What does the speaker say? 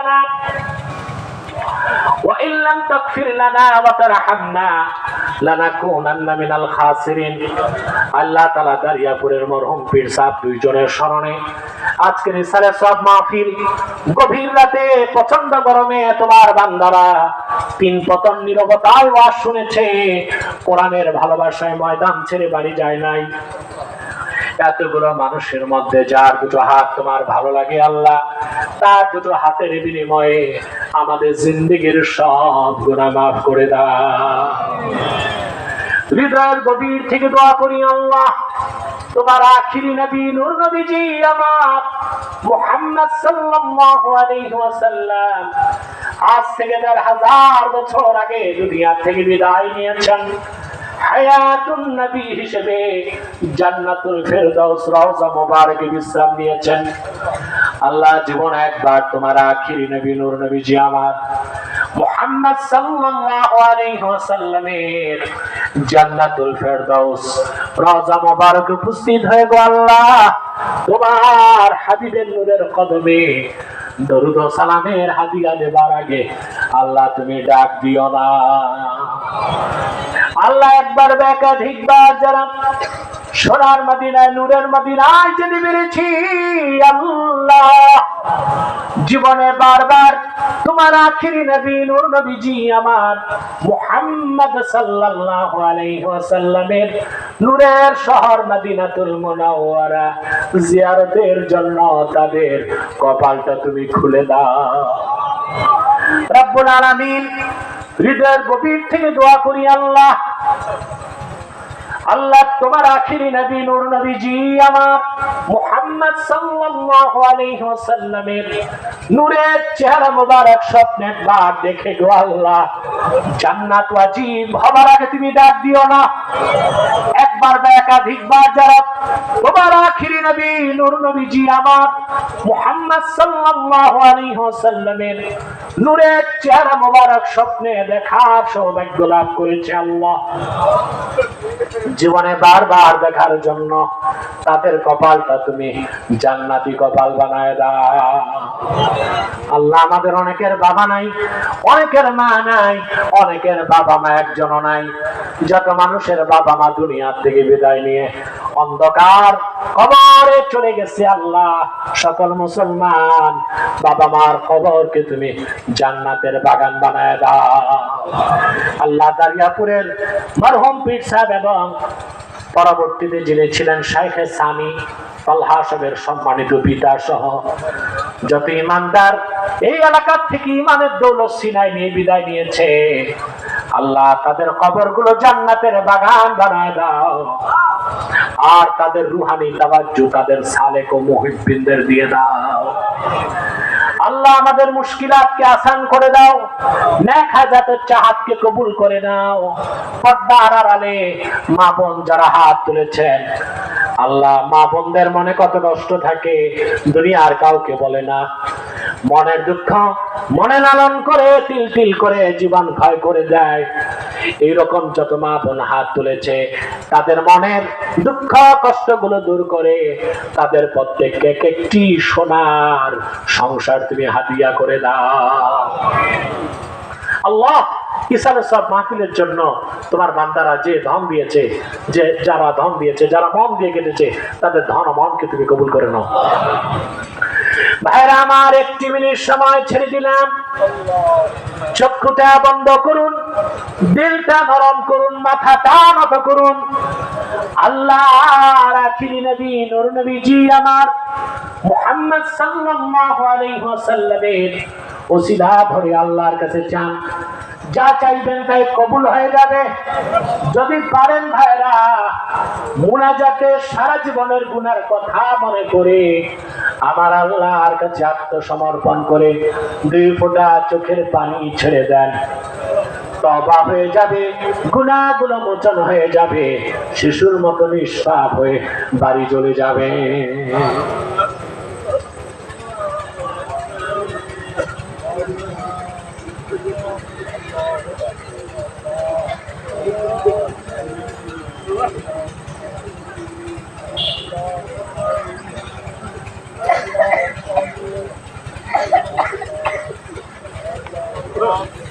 لنا وإن لم تغفر لنا وترحمنا لنكونن من الخاسرين। আল্লাহ তাআলা দারিয়াপুরের মরহুম পীর সাহেব দুইজনের স্মরণে আজকের ইসালে সব মাহফিল গভীর রাতে প্রচন্ড গরমে তোমার বান্দারা তিন পতন নীরবতায় ওয়াজ শুনেছে, কোরআনের ভালোবাসায় ময়দান ছেড়ে বাড়ি যায় নাই। এতগুলো মানুষের মধ্যে যার দুটো হাত তোমার ভালো লাগে আল্লাহ, তার দুটো হাতের বিনিময়ে আমাদের জিন্দেগির সব গুনাহ মাফ করে দাও। হৃদয়ের গভীর থেকে দোয়া করি আল্লাহ, তোমার আখিরি নবী নূর নবীজি আমার মুহাম্মদ সাল্লাল্লাহু আলাইহি ওয়াসাল্লাম আজ থেকে 1000 বছর আগে দুনিয়া থেকে বিদায় নিয়েছেন। হায়াতুন নবী হিসেবে জান্নাতুল ফেরদাউস রওজা মুবারকে বিশ্রাম নিয়েছেন। আল্লাহ জীবন একবার তোমার আখিরি নবী নূর নবীজি আমার মুহাম্মদ সাল্লাল্লাহু আলাইহি ওয়াসাল্লামের জান্নাতুল ফেরদাউস রওজা মুবারকে উপস্থিত হয়ে গো আল্লাহ, তোমার হাবিবের নূরের কদমে দরুদ ও সালামের হাদিয়া দেবার আগে আল্লাহ তুমি ডাক দিও না। আল্লাহ একবার একাধিকবার যারা সোনার মদিনায় নূরের মদিনায় যেতে পেরেছি আল্লাহ, জীবনে বারবার তোমার আখিরি নবী নূর নবীজি আমার মুহাম্মদ সাল্লাল্লাহু আলাইহি ওয়াসাল্লামের নূরের শহর মদিনাতুল মুনাওয়ারা জিয়ারতের জন্য তাদের কপালটা তুমি খুলে দাও রব্বুল আলামিন। হৃদয়ের গভীর থেকে দোয়া করি আল্লাহ, আল্লাহ তোমার আখিরি নবী নূর নবীজি আমার মুহাম্মদ সাল্লাল্লাহু আলাইহি ওয়াসাল্লামের নূরের চেহারা মোবারক স্বপ্নে একবার দেখে গো আল্লাহ, জান্নাত ওয়াজিব হবার আগে তুমি ডাক দিও না। একবার বা একাধিকবার যারা তোমার আখিরি নবী নূর নবীজি আমার মুহাম্মদ সাল্লাল্লাহু আলাইহি ওয়াসাল্লামের নূরের চেহারা মোবারক স্বপ্নে দেখার সৌভাগ্য লাভ করেছে আল্লাহ, জীবনে বারবার দেখার জন্য তাদের কপালটা তুমি জান্নাতি কপাল বানায় দাও আল্লাহ। আমাদের অনেকের বাবা নাই, অনেকের মা নাই, অনেকের বাবা মা একজনও নাই। যত মানুষের বাবা মা দুনিয়া থেকে বিদায় নিয়ে অন্ধকার কবরে চলে গেছে আল্লাহ, সকল মুসলমান বাবা মার কবরকে তুমি জান্নাতের বাগান বানায় দাও আল্লাহ। দারিয়াপুরের মরহুম পীর সাহেব এবং পরবর্তীতে যিনি ছিলেন শাইখে সামি তালহা সাহেবের সম্মানিত পিতা সহ যত ইমানদার এই এলাকা থেকে ইমানের দৌলত সিনাই নিয়ে বিদায় নিয়েছে আল্লাহ, তাদের কবরগুলো জান্নাতের বাগান বানায় দাও আর তাদের রুহানি তাওয়াজ্জু তাদের সালেক ও মুহিব্বিনদের দিয়ে দাও আল্লাহ। আমাদের মুশকিলাতকে আসান করে দাও, নেক হাজাতের চাহাতকে কবুল করে নাও। পর্দার আড়ালে মা বোন যারা হাত তুলেছেন আল্লাহ, মা বোনদের মনে কত কষ্ট থাকে দুনিয়ার কাউকে বলে না, মনের দুঃখ মনে লালন করে তিল তিল করে জীবন ক্ষয় করে দেয়। এইরকম যত মা বোন হাত তুলেছে তাদের মনের দুঃখ কষ্টগুলো দূর করে তাদের প্রত্যেককে একটি সোনার সংসার তুমি হাদিয়া করে দাও আল্লাহ। ইসালে সব মাহফিলের জন্য তোমার বান্দারা যে ধন দিয়েছে, যারা ধন দিয়েছে, যারা মন দিয়ে কেটেছে তাদের ধন ও মনকে তুমি কবুল করে নাও ভাইরা আমার। 1 মিনিট সময় ছেড়ে দিলাম, চক্ষুটা বন্ধ করুন, দিলটা নরম করুন, মাথাটা নত করুন। আল্লাহ আখিরি নবী নূর নবীজি আমার মুহাম্মদ সাল্লাল্লাহু আলাইহি ওয়াসাল্লামের ওসিলা ধরে আল্লাহর কাছে চান, যা চাইবেন তাই কবুল হয়ে যাবে। যদি পারেন ভাইরা মুনাজাতে সারা জীবনের গুনার কথা মনে করে আমার আল্লাহর কাছে আত্মসমর্পণ করে 2 ফোঁটা চোখের পানি ছেড়ে দেন, তওবা হয়ে যাবে, গুনাহগুলো মোচন হয়ে যাবে, শিশুর মতো নিষ্পাপ হয়ে বাড়ি চলে যাবে। Allah.